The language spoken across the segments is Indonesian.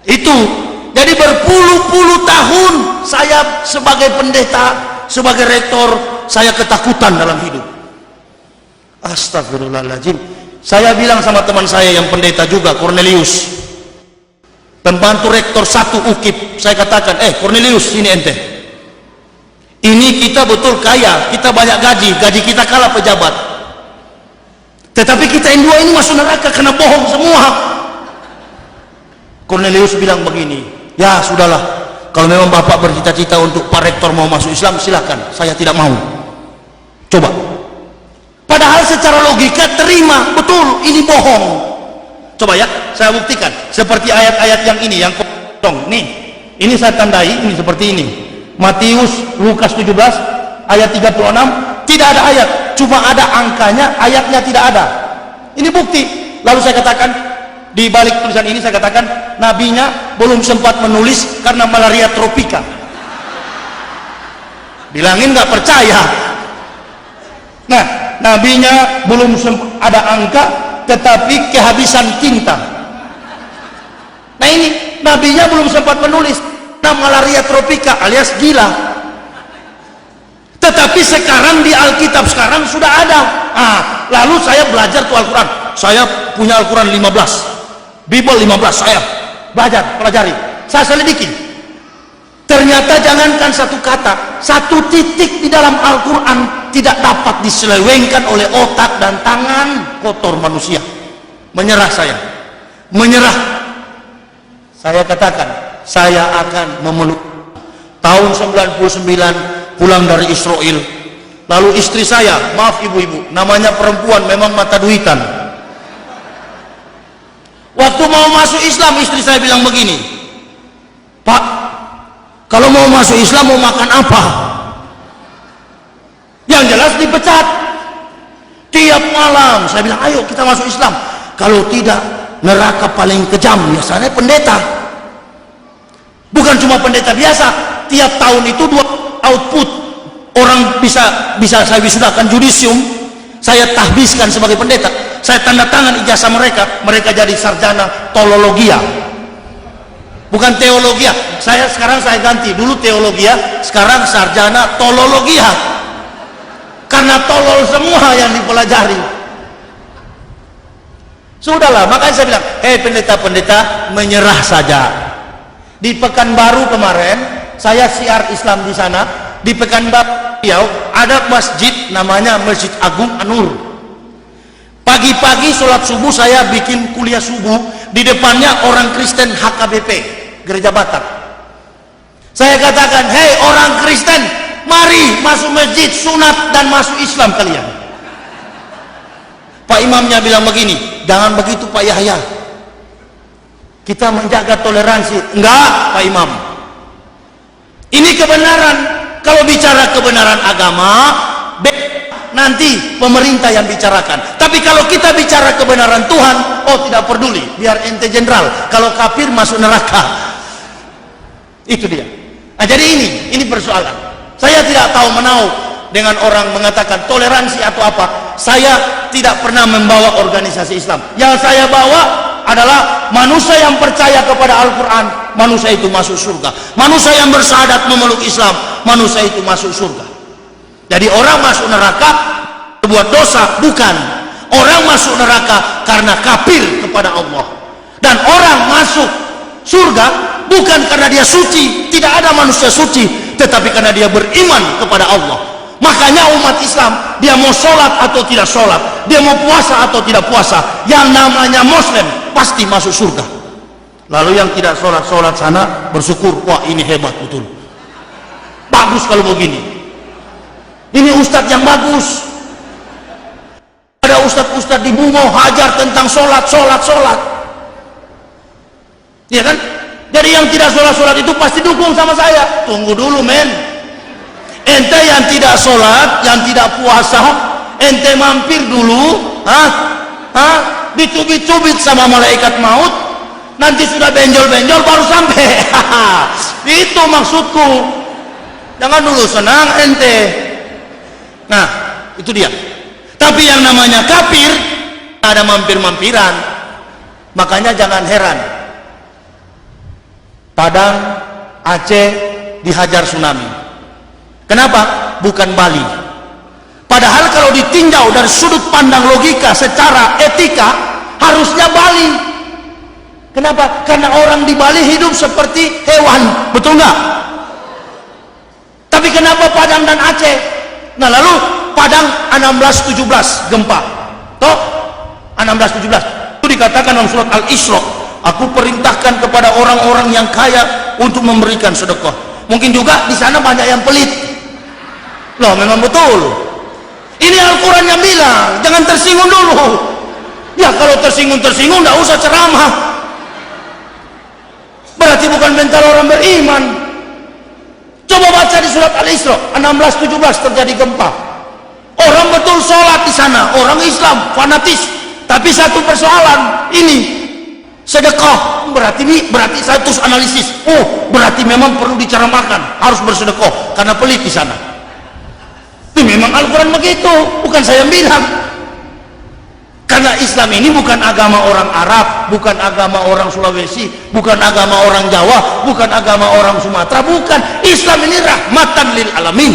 Itu. Jadi berpuluh-puluh tahun saya sebagai pendeta, sebagai rektor, saya ketakutan dalam hidup. Astagfirullahaladzim. Saya bilang sama teman saya yang pendeta juga, Cornelius, pembantu rektor 1 UKIP, saya katakan, Cornelius, sini ente, ini kita betul kaya, kita banyak gaji kita kalah pejabat, tetapi kita yang dua ini masuk neraka karena bohong semua. Cornelius bilang begini, ya sudahlah, kalau memang bapak bercita-cita untuk Pak Rektor mau masuk Islam, silakan, saya tidak mau. Coba. Padahal secara logika terima, betul, ini bohong. Coba ya, saya buktikan. Seperti ayat-ayat yang ini, yang kosong. Nih, ini saya tandai, ini seperti ini. Matius, Lukas 17, ayat 36, tidak ada ayat. Cuma ada angkanya, ayatnya tidak ada. Ini bukti. Lalu saya katakan, di balik tulisan ini saya katakan, nabinya belum sempat menulis karena malaria tropika. Bilangin nggak percaya. Nah, nabinya belum ada angka, tetapi kehabisan tinta. Nah ini, nabinya belum sempat menulis karena malaria tropika alias gila. Tetapi sekarang di Alkitab sekarang sudah ada. Lalu saya belajar tuh Al-Quran. Saya punya Al-Quran 15, Bible 15, saya belajar, pelajari, saya selidiki. Ternyata jangankan satu kata, satu titik di dalam Al-Quran tidak dapat diselewengkan oleh otak dan tangan kotor manusia. Menyerah saya, menyerah. Saya katakan, saya akan memeluk. Tahun 99 pulang dari Israel. Lalu istri saya, maaf ibu-ibu, namanya perempuan memang mata duitan. Waktu mau masuk Islam, istri saya bilang begini, Pak, kalau mau masuk Islam mau makan apa? Yang jelas dipecat. Tiap malam saya bilang, ayo kita masuk Islam. Kalau tidak, neraka paling kejam. Biasanya pendeta. Bukan cuma pendeta biasa. Tiap tahun itu 2 output. Orang bisa saya wisudakan judisium. Saya tahbiskan sebagai pendeta. Saya tanda tangan ijazah mereka. Mereka jadi sarjana tolologia. Bukan teologia. Sekarang saya ganti. Dulu teologia, sekarang sarjana tolologia. Karena tolol semua yang dipelajari. Sudahlah, makanya saya bilang, pendeta-pendeta, menyerah saja. Di Pekanbaru kemarin, saya siar Islam di sana. Di Pekanbaru ada masjid namanya Masjid Agung An-Nur. Pagi-pagi sholat subuh saya bikin kuliah subuh, di depannya orang Kristen HKBP, Gereja Batak. Saya katakan, hei orang Kristen, mari masuk masjid sunat dan masuk Islam kalian. Pak imamnya bilang begini, jangan begitu Pak Yahya, kita menjaga toleransi. Enggak Pak Imam, ini kebenaran. Kalau bicara kebenaran agama, nanti pemerintah yang bicarakan. Tapi kalau kita bicara kebenaran Tuhan, oh tidak peduli, biar ente jenderal, kalau kafir masuk neraka. Itu dia. Nah jadi ini persoalan. Saya tidak tahu menau dengan orang mengatakan toleransi atau apa. Saya tidak pernah membawa organisasi Islam. Yang saya bawa adalah manusia yang percaya kepada Al-Quran, manusia itu masuk surga. Manusia yang bersyahadat memeluk Islam, manusia itu masuk surga. Jadi orang masuk neraka berbuat dosa, bukan. Orang masuk neraka karena kafir kepada Allah. Dan orang masuk surga bukan karena dia suci. Tidak ada manusia suci, tetapi karena dia beriman kepada Allah. Makanya umat Islam, dia mau sholat atau tidak sholat, dia mau puasa atau tidak puasa, yang namanya Muslim pasti masuk surga. Lalu yang tidak sholat sana bersyukur, wah ini hebat betul, bagus kalau begini, ini ustadz yang bagus. Ada ustadz di Bungo hajar tentang sholat, ya kan? Jadi yang tidak sholat itu pasti dukung sama saya. Tunggu dulu men, ente yang tidak sholat, yang tidak puasa, ente mampir dulu, dicubit-cubit sama malaikat maut, nanti sudah benjol-benjol baru sampai. Itu maksudku. Jangan dulu senang ente. Nah itu dia. Tapi yang namanya kafir ada mampir-mampiran. Makanya jangan heran Padang, Aceh dihajar tsunami. Kenapa? Bukan Bali. Padahal kalau ditinjau dari sudut pandang logika secara etika harusnya Bali. Kenapa? Karena orang di Bali hidup seperti hewan, betul nggak? Tapi kenapa Padang dan Aceh? Nah lalu Padang 16-17 gempa, toh 16-17 itu dikatakan dalam surat Al-Isra, aku perintahkan kepada orang-orang yang kaya untuk memberikan sedekah. Mungkin juga di sana banyak yang pelit. Loh, memang betul. Ini Al-Quran yang bilang, jangan tersinggung dulu. Ya kalau tersinggung-tersinggung nggak usah ceramah. Berarti bukan mental orang beriman. Coba baca di surat Al-Isra 16-17 terjadi gempa. Orang betul sholat di sana, orang Islam fanatis. Tapi satu persoalan ini sedekah, berarti saya terus analisis. Oh, berarti memang perlu diceramakan, harus bersedekah karena pelit di sana. Itu memang Al-Quran begitu, bukan saya yang bilang. Karena Islam ini bukan agama orang Arab, bukan agama orang Sulawesi, bukan agama orang Jawa, bukan agama orang Sumatera, bukan. Islam ini rahmatan lil alamin.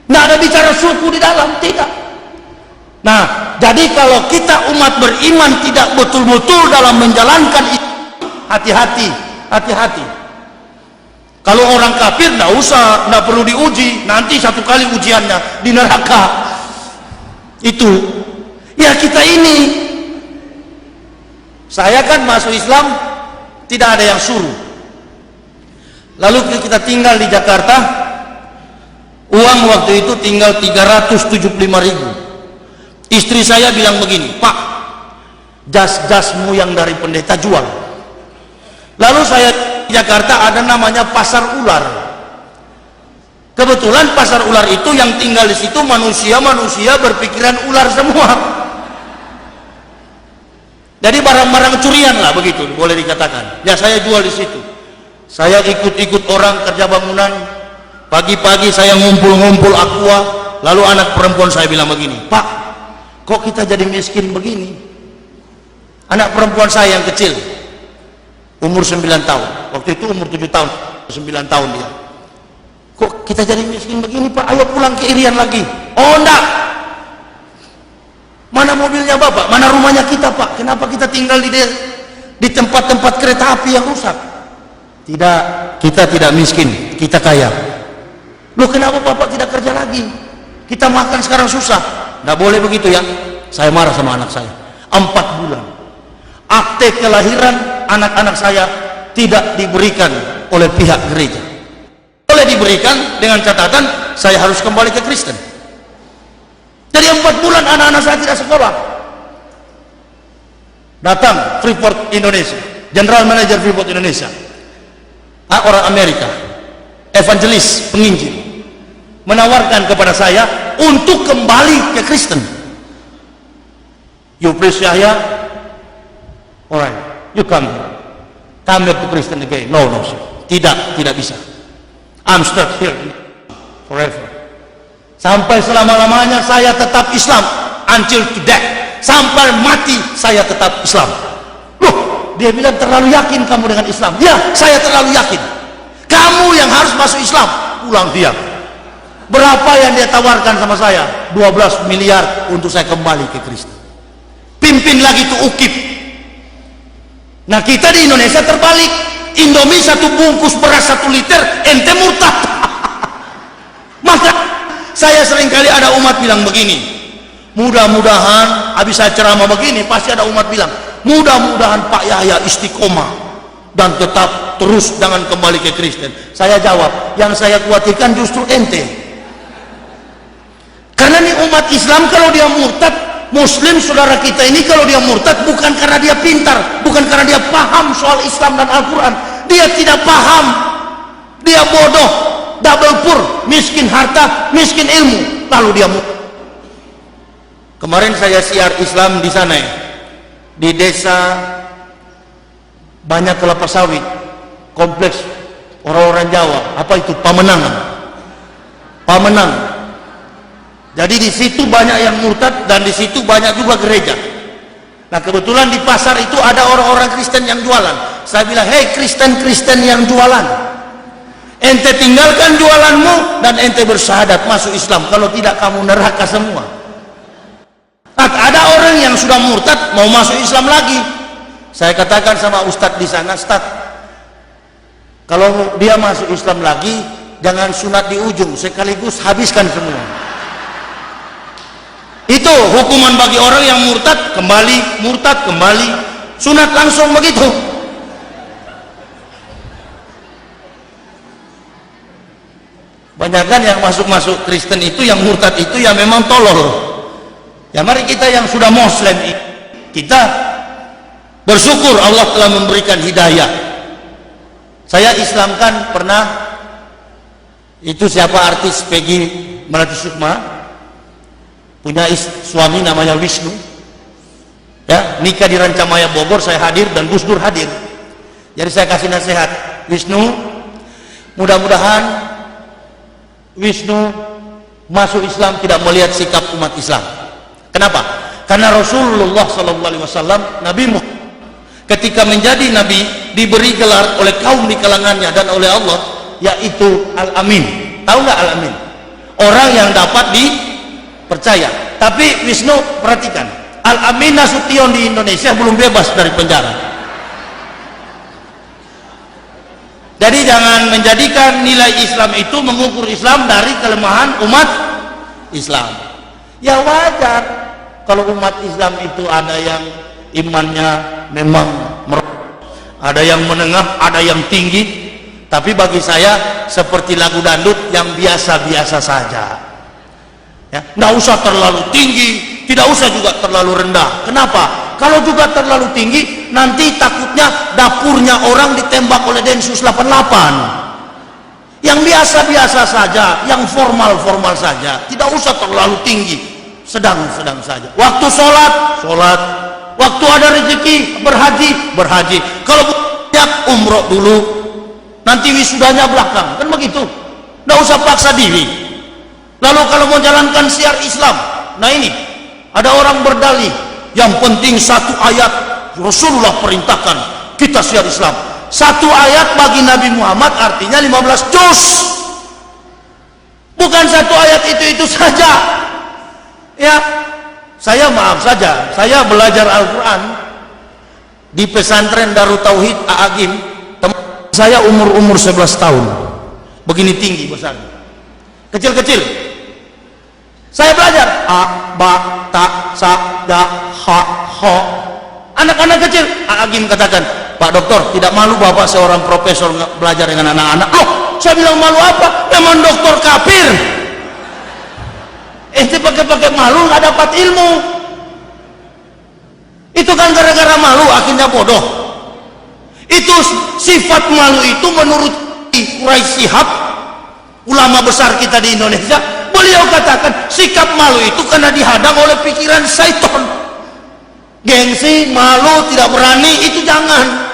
Nggak ada bicara suku di dalam, tidak. Nah, jadi kalau kita umat beriman tidak betul-betul dalam menjalankan Islam, hati-hati, hati-hati. Kalau orang kafir nggak usah, nggak perlu diuji, nanti satu kali ujiannya di neraka. Itu ya kita ini. Saya kan masuk Islam tidak ada yang suruh. Lalu kita tinggal di Jakarta, uang waktu itu tinggal 375.000. Istri saya bilang begini, Pak, jas-jasmu yang dari pendeta jual. Lalu saya di Jakarta ada namanya pasar ular. Kebetulan pasar ular itu yang tinggal di situ manusia berpikiran ular semua. Jadi barang-barang curian lah begitu, boleh dikatakan. Ya saya jual di situ. Saya ikut-ikut orang kerja bangunan. Pagi-pagi saya ngumpul-ngumpul aqua. Lalu anak perempuan saya bilang begini, Pak, kok kita jadi miskin begini? Anak perempuan saya yang kecil, umur 9 tahun. Waktu itu umur 7 tahun, 9 tahun dia. Kok kita jadi miskin begini, Pak? Ayo pulang ke Irian lagi. Oh enggak. Mana mobilnya Bapak? Mana rumahnya kita, Pak? Kenapa kita tinggal di tempat-tempat kereta api yang rusak? Tidak, kita tidak miskin, kita kaya. Loh, kenapa Bapak tidak kerja lagi? Kita makan sekarang susah. Nggak boleh begitu ya. Saya marah sama anak saya. 4 bulan akte kelahiran anak-anak saya tidak diberikan oleh pihak gereja. Boleh diberikan dengan catatan saya harus kembali ke Kristen. Jadi 4 bulan anak-anak saya tidak sekolah. Datang Freeport Indonesia, General Manager Freeport Indonesia, orang Amerika, evangelis, penginjil, menawarkan kepada saya untuk kembali ke Kristen. You preach Yahya, alright, you come back to Kristen again. No, sir. Tidak bisa. I'm stuck here forever. Sampai selama-lamanya saya tetap Islam, until to death. Sampai mati saya tetap Islam. Loh, dia bilang terlalu yakin kamu dengan Islam. Ya, saya terlalu yakin. Kamu yang harus masuk Islam. Pulang dia. Berapa yang dia tawarkan sama saya? 12 miliar untuk saya kembali ke Kristen. Pimpin lagi tuh UKIP. Nah kita di Indonesia terbalik. Indomie 1 bungkus beras 1 liter, ente murtad. Maka saya seringkali ada umat bilang begini, mudah-mudahan habis saya ceramah begini pasti ada umat bilang, mudah-mudahan Pak Yahya istiqomah dan tetap terus jangan kembali ke Kristen. Saya jawab, yang saya khawatirkan justru ente. Karena ini umat Islam kalau dia murtad, Muslim saudara kita ini kalau dia murtad bukan karena dia pintar, bukan karena dia paham soal Islam dan Al-Quran. Dia tidak paham, dia bodoh, double pur, miskin harta, miskin ilmu, lalu dia murtad. Kemarin saya siar Islam di sana ya, di desa banyak kelapa sawit, kompleks orang-orang Jawa, apa itu, Pamenangan. Jadi di situ banyak yang murtad dan di situ banyak juga gereja. Nah kebetulan di pasar itu ada orang-orang Kristen yang jualan. Saya bilang, hei Kristen-Kristen yang jualan, ente tinggalkan jualanmu dan ente bersyahadat masuk Islam, kalau tidak kamu neraka semua. Ada orang yang sudah murtad mau masuk Islam lagi. Saya katakan sama ustadz di sana, Ustadz, kalau dia masuk Islam lagi, jangan sunat di ujung, sekaligus habiskan semua. Itu hukuman bagi orang yang murtad kembali, sunat langsung begitu. Banyakkan yang masuk Kristen itu, yang murtad itu ya memang tolol. Ya mari kita yang sudah Muslim, kita bersyukur Allah telah memberikan hidayah. Saya Islamkan pernah, itu siapa artis Peggy Melati Sukma, punya suami namanya Wisnu, ya, nikah di Rancamaya Bogor, saya hadir dan Gus Dur hadir. Jadi saya kasih nasihat, Wisnu, mudah-mudahan Wisnu masuk Islam tidak melihat sikap umat Islam. Kenapa? Karena Rasulullah SAW, Nabi Muhammad, ketika menjadi Nabi, diberi gelar oleh kaum di kalangannya dan oleh Allah, yaitu Al-Amin. Tahu nggak Al-Amin? Orang yang dapat dipercaya. Tapi Wisnu, perhatikan, Al-Amin Nasution di Indonesia belum bebas dari penjara. Jadi jangan menjadikan nilai Islam itu mengukur Islam dari kelemahan umat Islam. Ya wajar kalau umat Islam itu ada yang imannya memang ada yang menengah, ada yang tinggi. Tapi bagi saya seperti lagu dangdut yang biasa-biasa saja. Ya, nggak usah terlalu tinggi, tidak usah juga terlalu rendah. Kenapa? Kalau juga terlalu tinggi, nanti takutnya dapurnya orang ditembak oleh Densus 88. Yang biasa-biasa saja, yang formal-formal saja, tidak usah terlalu tinggi, sedang-sedang saja. Waktu sholat, waktu ada rezeki berhaji. Kalau banyak umroh dulu, nanti wisudanya belakang, kan begitu. Nggak usah paksa diri. Lalu kalau mau jalankan syiar Islam, nah ini ada orang berdalih, yang penting satu ayat Rasulullah perintahkan kita syiar Islam. Satu ayat bagi Nabi Muhammad artinya 15 juz. Bukan satu ayat itu saja. Ya, saya maaf saja, saya belajar Al-Quran di pesantren Darut Tauhid A'agim. Teman saya umur 11 tahun, begini tinggi besar, kecil-kecil. Saya belajar a, ba, ta, sa, da, ha, ho. Anak-anak kecil, A'agim katakan, Pak Dokter, tidak malu Bapak seorang profesor belajar dengan anak-anak? Loh, saya bilang malu apa? Memang dokter kafir. Pakai malu nggak dapat ilmu. Itu kan gara-gara malu akhirnya bodoh. Itu sifat malu itu menurut Quraisy Shihab, ulama besar kita di Indonesia, beliau katakan sikap malu itu karena dihadang oleh pikiran syaitan. Gengsi, malu, tidak berani, itu jangan.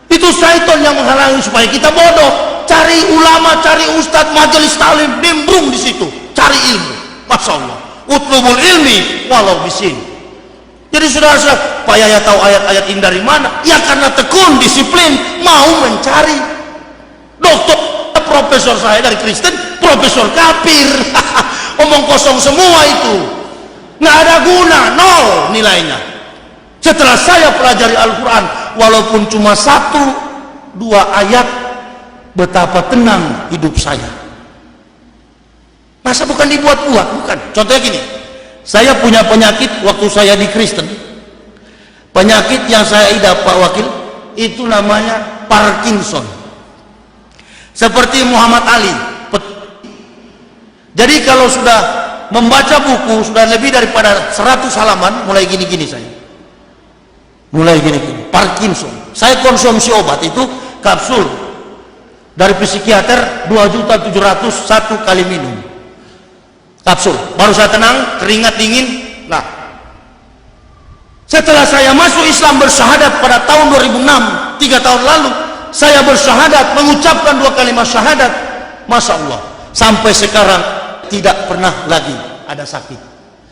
Itu syaitan yang menghalangi supaya kita bodoh. Cari ulama, cari ustadz, majelis taklim, nimbrung di situ, cari ilmu. Masya Allah, utlubul ilmi walau bisin. Jadi saudara-saudara, Pak Yahya tahu ayat-ayat ini dari mana? Ya karena tekun, disiplin, mau mencari. Dokter, profesor saya dari Kristen, profesor kafir. Omong kosong semua itu, nggak ada guna, nol nilainya. Setelah saya pelajari Al-Quran, walaupun cuma 1-2 ayat, betapa tenang hidup saya. Masa bukan dibuat-buat? Bukan. Contohnya gini, saya punya penyakit waktu saya di Kristen. Penyakit yang saya idap, Pak Wakil, itu namanya Parkinson. Seperti Muhammad Ali. Jadi kalau sudah membaca buku, sudah lebih daripada 100 halaman, mulai gini-gini saya. Mulai gini-gini, Parkinson. Saya konsumsi obat itu, kapsul. Dari psikiater, 2.700.000 1 kali minum. Kapsul, baru saya tenang, keringat dingin. Nah, setelah saya masuk Islam bersyahadat pada tahun 2006, 3 tahun lalu, saya bersyahadat, mengucapkan 2 kalimat syahadat. Masya Allah, sampai sekarang tidak pernah lagi ada sakit.